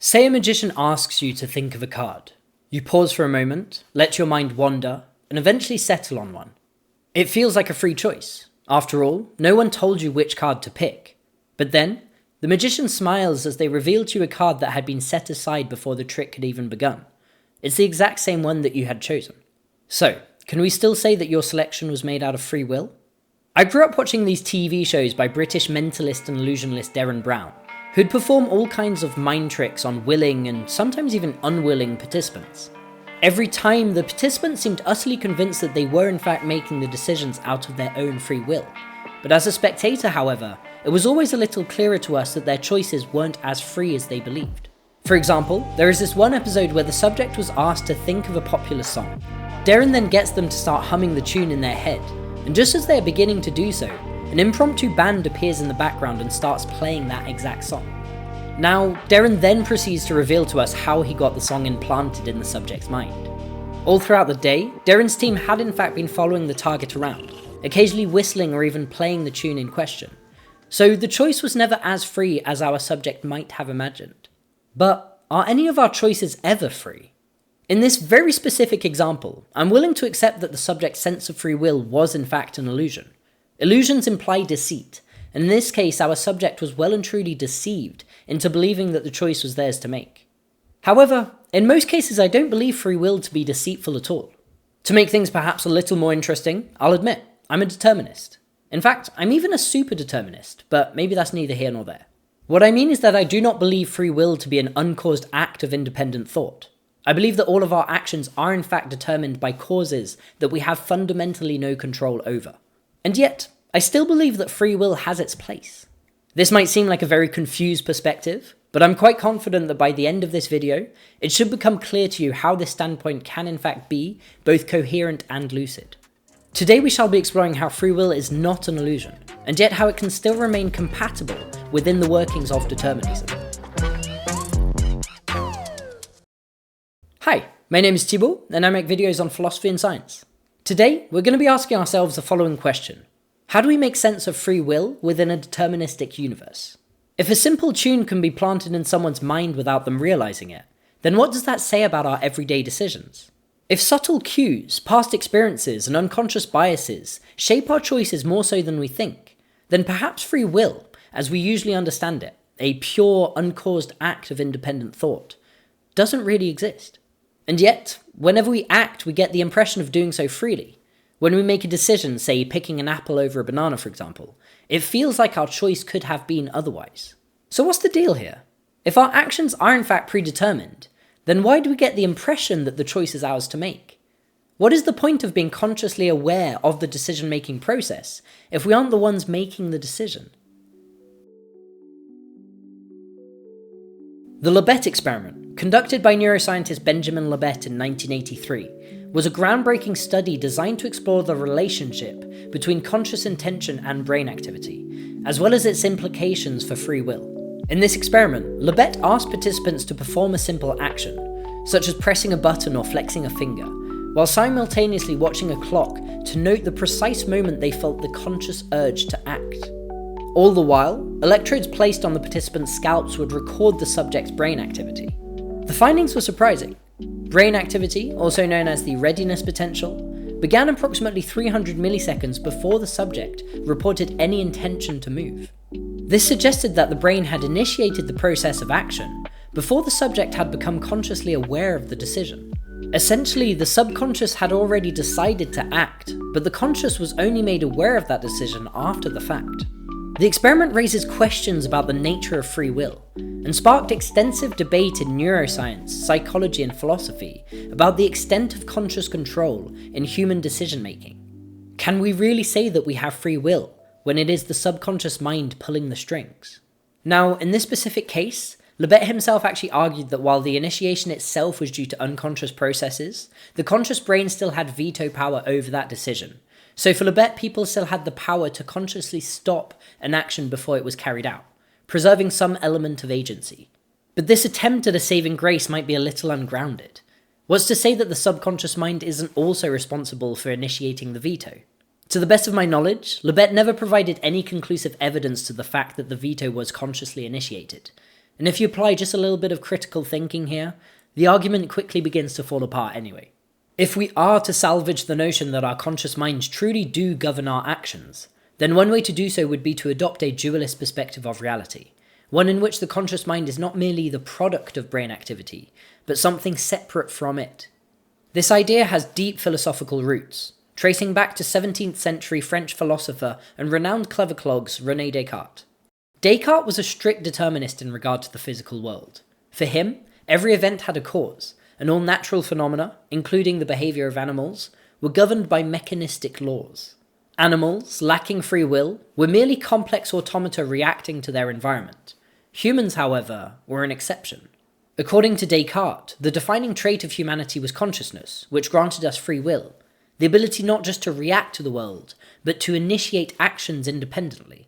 Say a magician asks you to think of a card. You pause for a moment, let your mind wander, and eventually settle on one. It feels like a free choice. After all, no one told you which card to pick. But then, the magician smiles as they reveal to you a card that had been set aside before the trick had even begun. It's the exact same one that you had chosen. So, can we still say that your selection was made out of free will? I grew up watching these TV shows by British mentalist and illusionist Derren Brown, who'd perform all kinds of mind tricks on willing and sometimes even unwilling participants. Every time, the participants seemed utterly convinced that they were in fact making the decisions out of their own free will. But as a spectator, however, it was always a little clearer to us that their choices weren't as free as they believed. For example, there is this one episode where the subject was asked to think of a popular song. Derren then gets them to start humming the tune in their head, and just as they're beginning to do so, an impromptu band appears in the background and starts playing that exact song. Now, Derren then proceeds to reveal to us how he got the song implanted in the subject's mind. All throughout the day, Derren's team had in fact been following the target around, occasionally whistling or even playing the tune in question. So the choice was never as free as our subject might have imagined. But are any of our choices ever free? In this very specific example, I'm willing to accept that the subject's sense of free will was in fact an illusion. Illusions imply deceit, and in this case our subject was well and truly deceived into believing that the choice was theirs to make. However, in most cases I don't believe free will to be deceitful at all. To make things perhaps a little more interesting, I'll admit, I'm a determinist. In fact, I'm even a super determinist, but maybe that's neither here nor there. What I mean is that I do not believe free will to be an uncaused act of independent thought. I believe that all of our actions are in fact determined by causes that we have fundamentally no control over. And yet, I still believe that free will has its place. This might seem like a very confused perspective, but I'm quite confident that by the end of this video, it should become clear to you how this standpoint can in fact be both coherent and lucid. Today we shall be exploring how free will is not an illusion, and yet how it can still remain compatible within the workings of determinism. Hi, my name is Thibaut, and I make videos on philosophy and science. Today, we're going to be asking ourselves the following question. How do we make sense of free will within a deterministic universe? If a simple tune can be planted in someone's mind without them realizing it, then what does that say about our everyday decisions? If subtle cues, past experiences, and unconscious biases shape our choices more so than we think, then perhaps free will, as we usually understand it, a pure, uncaused act of independent thought, doesn't really exist. And yet, whenever we act, we get the impression of doing so freely. When we make a decision, say picking an apple over a banana for example, it feels like our choice could have been otherwise. So what's the deal here? If our actions are in fact predetermined, then why do we get the impression that the choice is ours to make? What is the point of being consciously aware of the decision-making process if we aren't the ones making the decision? The Libet experiment, conducted by neuroscientist Benjamin Libet in 1983, was a groundbreaking study designed to explore the relationship between conscious intention and brain activity, as well as its implications for free will. In this experiment, Libet asked participants to perform a simple action, such as pressing a button or flexing a finger, while simultaneously watching a clock to note the precise moment they felt the conscious urge to act. All the while, electrodes placed on the participants' scalps would record the subject's brain activity. The findings were surprising. Brain activity, also known as the readiness potential, began approximately 300 milliseconds before the subject reported any intention to move. This suggested that the brain had initiated the process of action before the subject had become consciously aware of the decision. Essentially, the subconscious had already decided to act, but the conscious was only made aware of that decision after the fact. The experiment raises questions about the nature of free will, and sparked extensive debate in neuroscience, psychology, and philosophy about the extent of conscious control in human decision-making. Can we really say that we have free will when it is the subconscious mind pulling the strings? Now, in this specific case, Libet himself actually argued that while the initiation itself was due to unconscious processes, the conscious brain still had veto power over that decision. So for Libet, people still had the power to consciously stop an action before it was carried out, preserving some element of agency. But this attempt at a saving grace might be a little ungrounded. What's to say that the subconscious mind isn't also responsible for initiating the veto? To the best of my knowledge, Libet never provided any conclusive evidence to the fact that the veto was consciously initiated. And if you apply just a little bit of critical thinking here, the argument quickly begins to fall apart anyway. If we are to salvage the notion that our conscious minds truly do govern our actions, then one way to do so would be to adopt a dualist perspective of reality, one in which the conscious mind is not merely the product of brain activity, but something separate from it. This idea has deep philosophical roots, tracing back to 17th century French philosopher and renowned clever clogs René Descartes. Descartes was a strict determinist in regard to the physical world. For him, every event had a cause, and all natural phenomena, including the behaviour of animals, were governed by mechanistic laws. Animals, lacking free will, were merely complex automata reacting to their environment. Humans, however, were an exception. According to Descartes, the defining trait of humanity was consciousness, which granted us free will, the ability not just to react to the world, but to initiate actions independently.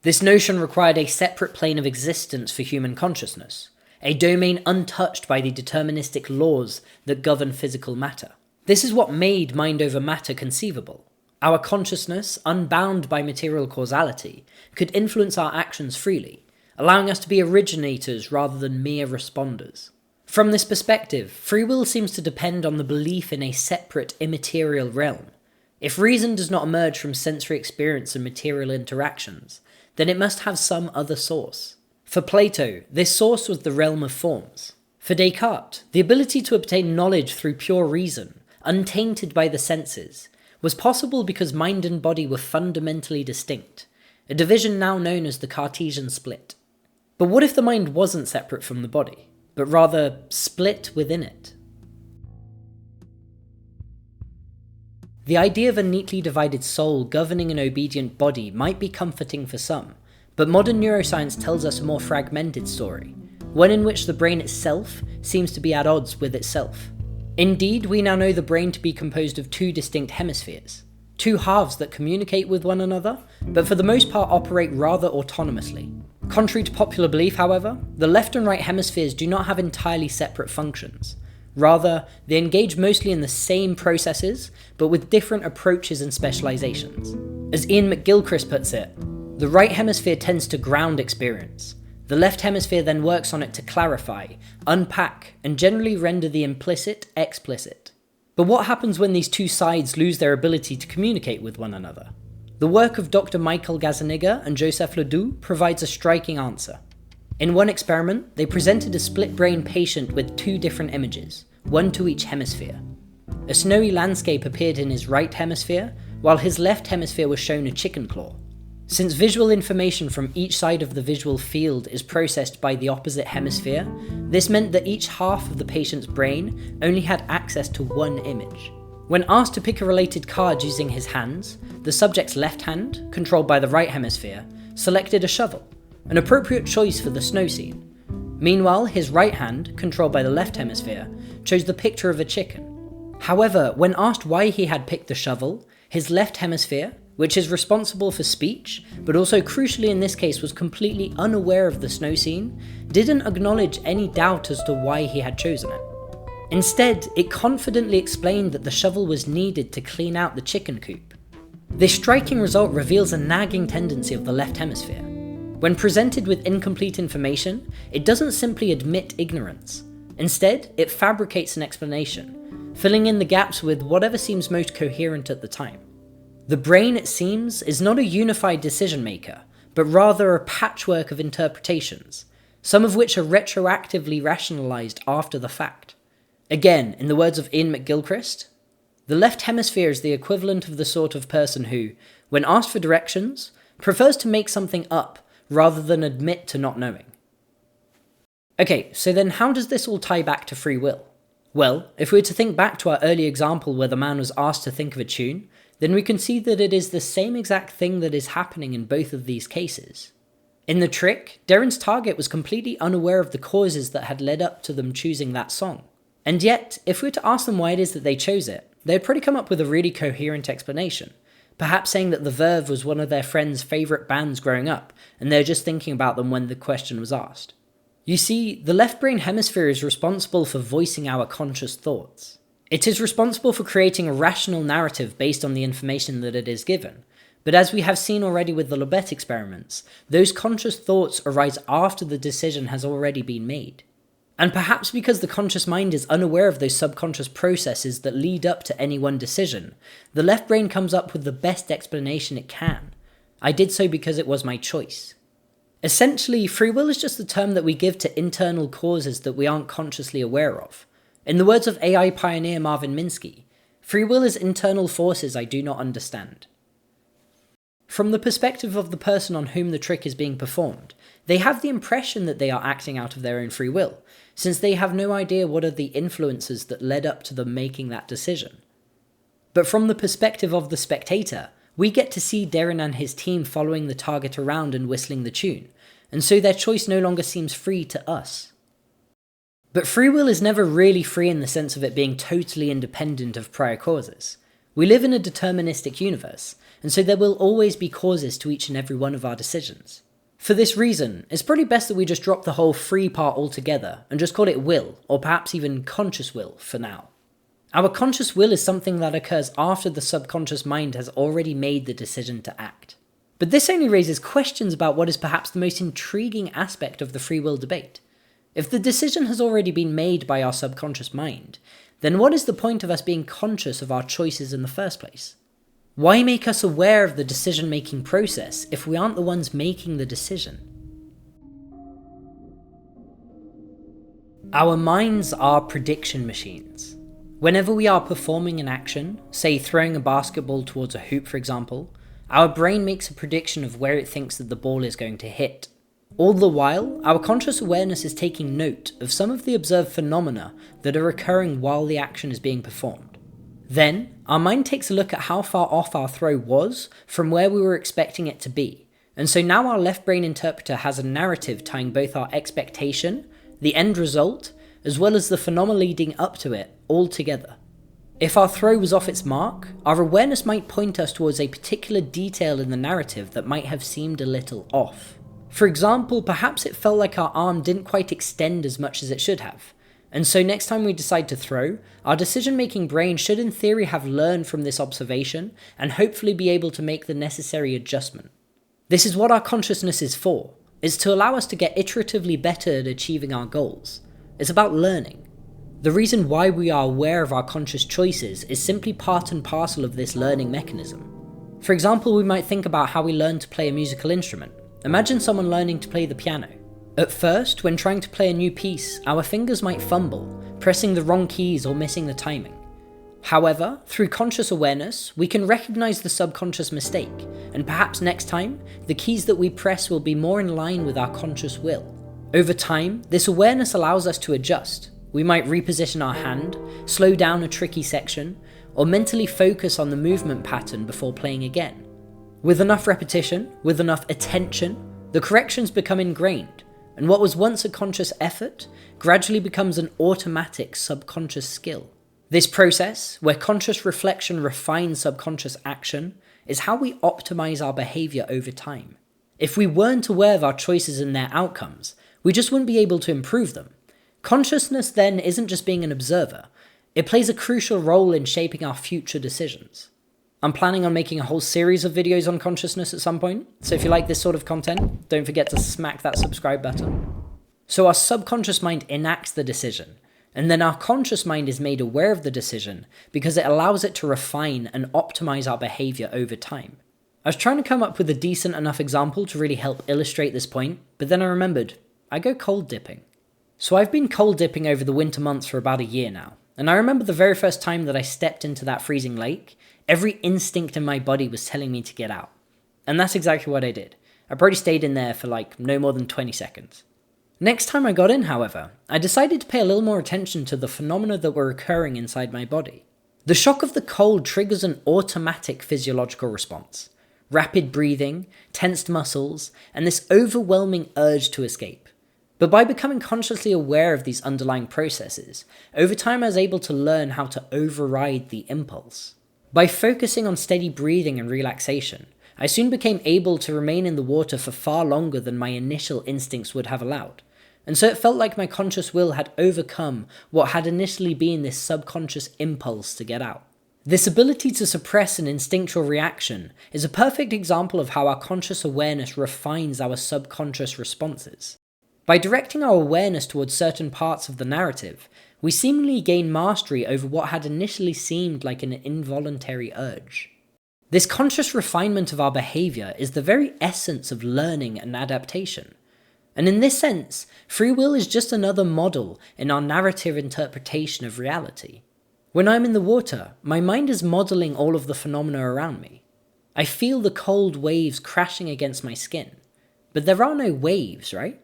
This notion required a separate plane of existence for human consciousness, a domain untouched by the deterministic laws that govern physical matter. This is what made mind over matter conceivable. Our consciousness, unbound by material causality, could influence our actions freely, allowing us to be originators rather than mere responders. From this perspective, free will seems to depend on the belief in a separate immaterial realm. If reason does not emerge from sensory experience and material interactions, then it must have some other source. For Plato, this source was the realm of forms. For Descartes, the ability to obtain knowledge through pure reason, untainted by the senses, was possible because mind and body were fundamentally distinct, a division now known as the Cartesian split. But what if the mind wasn't separate from the body, but rather split within it? The idea of a neatly divided soul governing an obedient body might be comforting for some, but modern neuroscience tells us a more fragmented story, one in which the brain itself seems to be at odds with itself. Indeed, we now know the brain to be composed of two distinct hemispheres, two halves that communicate with one another, but for the most part operate rather autonomously. Contrary to popular belief, however, the left and right hemispheres do not have entirely separate functions. Rather, they engage mostly in the same processes, but with different approaches and specializations. As Ian McGilchrist puts it, the right hemisphere tends to ground experience. The left hemisphere then works on it to clarify, unpack, and generally render the implicit explicit. But what happens when these two sides lose their ability to communicate with one another? The work of Dr. Michael Gazzaniga and Joseph Ledoux provides a striking answer. In one experiment, they presented a split-brain patient with two different images, one to each hemisphere. A snowy landscape appeared in his right hemisphere, while his left hemisphere was shown a chicken claw. Since visual information from each side of the visual field is processed by the opposite hemisphere, this meant that each half of the patient's brain only had access to one image. When asked to pick a related card using his hands, the subject's left hand, controlled by the right hemisphere, selected a shovel, an appropriate choice for the snow scene. Meanwhile, his right hand, controlled by the left hemisphere, chose the picture of a chicken. However, when asked why he had picked the shovel, his left hemisphere, which is responsible for speech, but also crucially in this case was completely unaware of the snow scene, didn't acknowledge any doubt as to why he had chosen it. Instead, it confidently explained that the shovel was needed to clean out the chicken coop. This striking result reveals a nagging tendency of the left hemisphere. When presented with incomplete information, it doesn't simply admit ignorance. Instead, it fabricates an explanation, filling in the gaps with whatever seems most coherent at the time. The brain, it seems, is not a unified decision maker, but rather a patchwork of interpretations, some of which are retroactively rationalized after the fact. Again, in the words of Ian McGilchrist, the left hemisphere is the equivalent of the sort of person who, when asked for directions, prefers to make something up rather than admit to not knowing. Okay, so then how does this all tie back to free will? Well, if we were to think back to our early example where the man was asked to think of a tune, then we can see that it is the same exact thing that is happening in both of these cases. In The Trick, Darren's target was completely unaware of the causes that had led up to them choosing that song. And yet, if we were to ask them why it is that they chose it, they'd probably come up with a really coherent explanation. Perhaps saying that the Verve was one of their friends' favourite bands growing up, and they're just thinking about them when the question was asked. You see, the left brain hemisphere is responsible for voicing our conscious thoughts. It is responsible for creating a rational narrative based on the information that it is given, But as we have seen already with the Libet experiments, those conscious thoughts arise after the decision has already been made. And perhaps because the conscious mind is unaware of those subconscious processes that lead up to any one decision, the left brain comes up with the best explanation it can. I did so because it was my choice. Essentially, free will is just the term that we give to internal causes that we aren't consciously aware of. In the words of AI pioneer Marvin Minsky, free will is internal forces I do not understand. From the perspective of the person on whom the trick is being performed, they have the impression that they are acting out of their own free will, since they have no idea what are the influences that led up to them making that decision. But from the perspective of the spectator, we get to see Darren and his team following the target around and whistling the tune, and so their choice no longer seems free to us. But free will is never really free in the sense of it being totally independent of prior causes. We live in a deterministic universe, and so there will always be causes to each and every one of our decisions. For this reason, it's probably best that we just drop the whole free part altogether and just call it will, or perhaps even conscious will, for now. Our conscious will is something that occurs after the subconscious mind has already made the decision to act. But this only raises questions about what is perhaps the most intriguing aspect of the free will debate. If the decision has already been made by our subconscious mind, then what is the point of us being conscious of our choices in the first place? Why make us aware of the decision-making process if we aren't the ones making the decision? Our minds are prediction machines. Whenever we are performing an action, say throwing a basketball towards a hoop for example, our brain makes a prediction of where it thinks that the ball is going to hit. All the while, our conscious awareness is taking note of some of the observed phenomena that are occurring while the action is being performed. Then, our mind takes a look at how far off our throw was from where we were expecting it to be, and so now our left brain interpreter has a narrative tying both our expectation, the end result, as well as the phenomena leading up to it, all together. If our throw was off its mark, our awareness might point us towards a particular detail in the narrative that might have seemed a little off. For example, perhaps it felt like our arm didn't quite extend as much as it should have. And so next time we decide to throw, our decision-making brain should in theory have learned from this observation and hopefully be able to make the necessary adjustment. This is what our consciousness is for. It's to allow us to get iteratively better at achieving our goals. It's about learning. The reason why we are aware of our conscious choices is simply part and parcel of this learning mechanism. For example, we might think about how we learn to play a musical instrument. Imagine someone learning to play the piano. At first, when trying to play a new piece, our fingers might fumble, pressing the wrong keys or missing the timing. However, through conscious awareness, we can recognize the subconscious mistake, and perhaps next time, the keys that we press will be more in line with our conscious will. Over time, this awareness allows us to adjust. We might reposition our hand, slow down a tricky section, or mentally focus on the movement pattern before playing again. With enough repetition, with enough attention, the corrections become ingrained, and what was once a conscious effort gradually becomes an automatic subconscious skill. This process, where conscious reflection refines subconscious action, is how we optimize our behavior over time. If we weren't aware of our choices and their outcomes, we just wouldn't be able to improve them. Consciousness then isn't just being an observer, it plays a crucial role in shaping our future decisions. I'm planning on making a whole series of videos on consciousness at some point, so if you like this sort of content, don't forget to smack that subscribe button. So our subconscious mind enacts the decision, and then our conscious mind is made aware of the decision because it allows it to refine and optimize our behavior over time. I was trying to come up with a decent enough example to really help illustrate this point, but then I remembered, I go cold dipping. So I've been cold dipping over the winter months for about a year now, and I remember the very first time that I stepped into that freezing lake, every instinct in my body was telling me to get out. And that's exactly what I did. I probably stayed in there for no more than 20 seconds. Next time I got in, however, I decided to pay a little more attention to the phenomena that were occurring inside my body. The shock of the cold triggers an automatic physiological response. Rapid breathing, tensed muscles, and this overwhelming urge to escape. But by becoming consciously aware of these underlying processes, over time I was able to learn how to override the impulse. By focusing on steady breathing and relaxation, I soon became able to remain in the water for far longer than my initial instincts would have allowed, and so it felt like my conscious will had overcome what had initially been this subconscious impulse to get out. This ability to suppress an instinctual reaction is a perfect example of how our conscious awareness refines our subconscious responses. By directing our awareness towards certain parts of the narrative, we seemingly gain mastery over what had initially seemed like an involuntary urge. This conscious refinement of our behavior is the very essence of learning and adaptation. And in this sense, free will is just another model in our narrative interpretation of reality. When I'm in the water, my mind is modeling all of the phenomena around me. I feel the cold waves crashing against my skin. But there are no waves, right?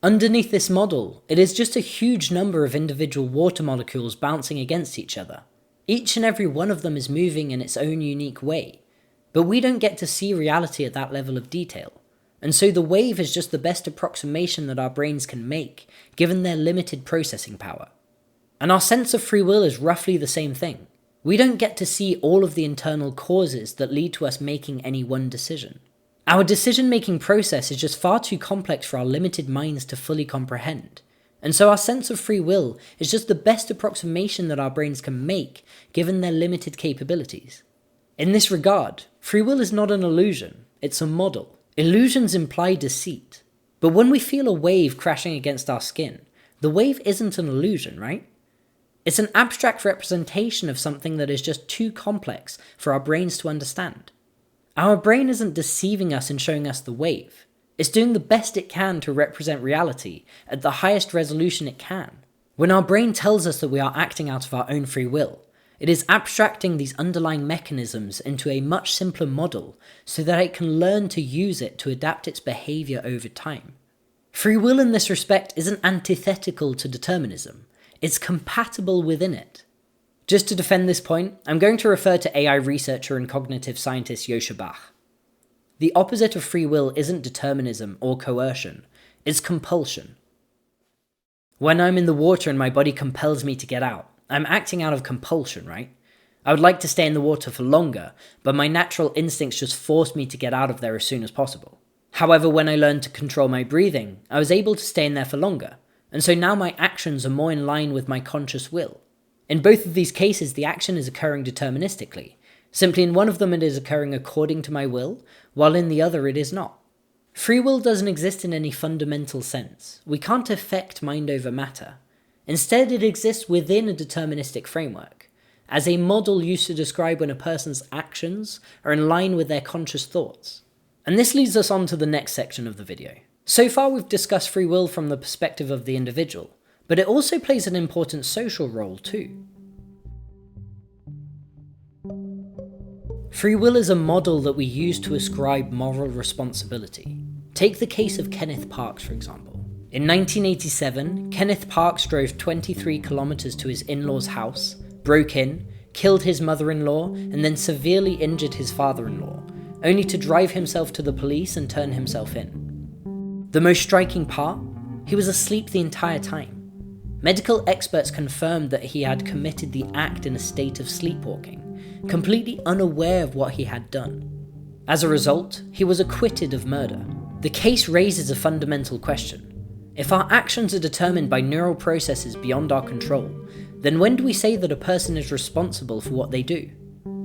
Underneath this model, it is just a huge number of individual water molecules bouncing against each other. Each and every one of them is moving in its own unique way. But we don't get to see reality at that level of detail. And so the wave is just the best approximation that our brains can make, given their limited processing power. And our sense of free will is roughly the same thing. We don't get to see all of the internal causes that lead to us making any one decision. Our decision-making process is just far too complex for our limited minds to fully comprehend. And so our sense of free will is just the best approximation that our brains can make, given their limited capabilities. In this regard, free will is not an illusion, it's a model. Illusions imply deceit. But when we feel a wave crashing against our skin, the wave isn't an illusion, right? It's an abstract representation of something that is just too complex for our brains to understand. Our brain isn't deceiving us and showing us the wave. It's doing the best it can to represent reality at the highest resolution it can. When our brain tells us that we are acting out of our own free will, it is abstracting these underlying mechanisms into a much simpler model so that it can learn to use it to adapt its behavior over time. Free will in this respect isn't antithetical to determinism. It's compatible within it. Just to defend this point, I'm going to refer to AI researcher and cognitive scientist Joscha Bach. The opposite of free will isn't determinism or coercion, it's compulsion. When I'm in the water and my body compels me to get out, I'm acting out of compulsion, right? I would like to stay in the water for longer, but my natural instincts just force me to get out of there as soon as possible. However, when I learned to control my breathing, I was able to stay in there for longer, and so now my actions are more in line with my conscious will. In both of these cases, the action is occurring deterministically. Simply in one of them it is occurring according to my will, while in the other it is not. Free will doesn't exist in any fundamental sense. We can't affect mind over matter. Instead, it exists within a deterministic framework, as a model used to describe when a person's actions are in line with their conscious thoughts. And this leads us on to the next section of the video. So far we've discussed free will from the perspective of the individual, but it also plays an important social role too. Free will is a model that we use to ascribe moral responsibility. Take the case of Kenneth Parks, for example. In 1987, Kenneth Parks drove 23 kilometers to his in-law's house, broke in, killed his mother-in-law, and then severely injured his father-in-law, only to drive himself to the police and turn himself in. The most striking part? He was asleep the entire time. Medical experts confirmed that he had committed the act in a state of sleepwalking, completely unaware of what he had done. As a result, he was acquitted of murder. The case raises a fundamental question. If our actions are determined by neural processes beyond our control, then when do we say that a person is responsible for what they do?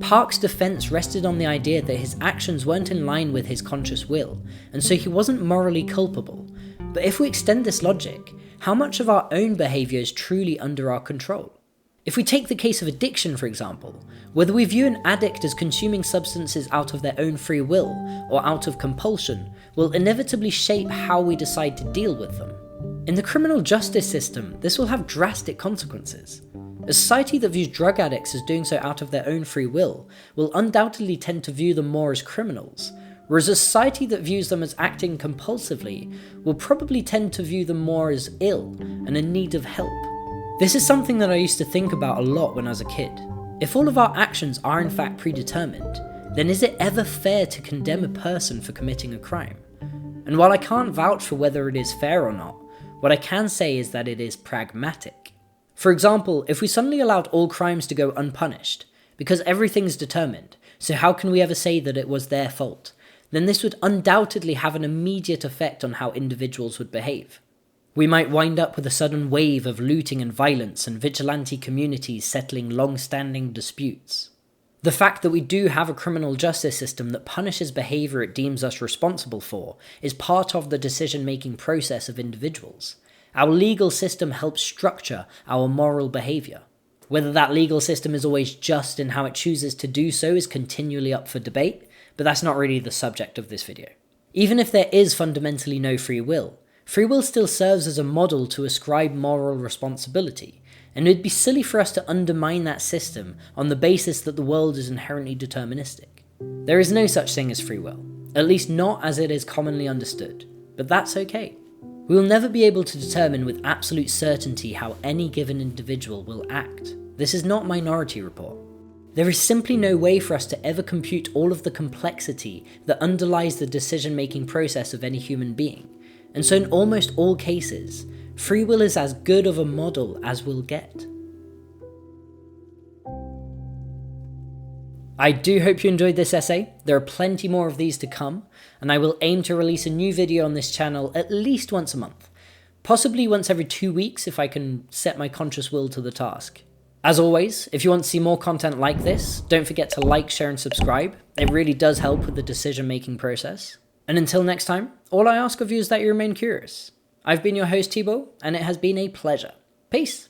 Park's defense rested on the idea that his actions weren't in line with his conscious will, and so he wasn't morally culpable. But if we extend this logic, how much of our own behavior is truly under our control? If we take the case of addiction, for example, whether we view an addict as consuming substances out of their own free will or out of compulsion will inevitably shape how we decide to deal with them. In the criminal justice system, this will have drastic consequences. A society that views drug addicts as doing so out of their own free will undoubtedly tend to view them more as criminals, whereas a society that views them as acting compulsively will probably tend to view them more as ill and in need of help. This is something that I used to think about a lot when I was a kid. If all of our actions are in fact predetermined, then is it ever fair to condemn a person for committing a crime? And while I can't vouch for whether it is fair or not, what I can say is that it is pragmatic. For example, if we suddenly allowed all crimes to go unpunished, because everything's determined, so how can we ever say that it was their fault? Then this would undoubtedly have an immediate effect on how individuals would behave. We might wind up with a sudden wave of looting and violence and vigilante communities settling long-standing disputes. The fact that we do have a criminal justice system that punishes behaviour it deems us responsible for is part of the decision-making process of individuals. Our legal system helps structure our moral behaviour. Whether that legal system is always just in how it chooses to do so is continually up for debate, but that's not really the subject of this video. Even if there is fundamentally no free will still serves as a model to ascribe moral responsibility, and it'd be silly for us to undermine that system on the basis that the world is inherently deterministic. There is no such thing as free will, at least not as it is commonly understood, but that's okay. We will never be able to determine with absolute certainty how any given individual will act. This is not Minority Report. There is simply no way for us to ever compute all of the complexity that underlies the decision-making process of any human being, and so in almost all cases, free will is as good of a model as we'll get. I do hope you enjoyed this essay. There are plenty more of these to come, and I will aim to release a new video on this channel at least once a month. Possibly once every 2 weeks if I can set my conscious will to the task. As always, if you want to see more content like this, don't forget to like, share and subscribe. It really does help with the decision-making process. And until next time, all I ask of you is that you remain curious. I've been your host Thibaut, and it has been a pleasure. Peace!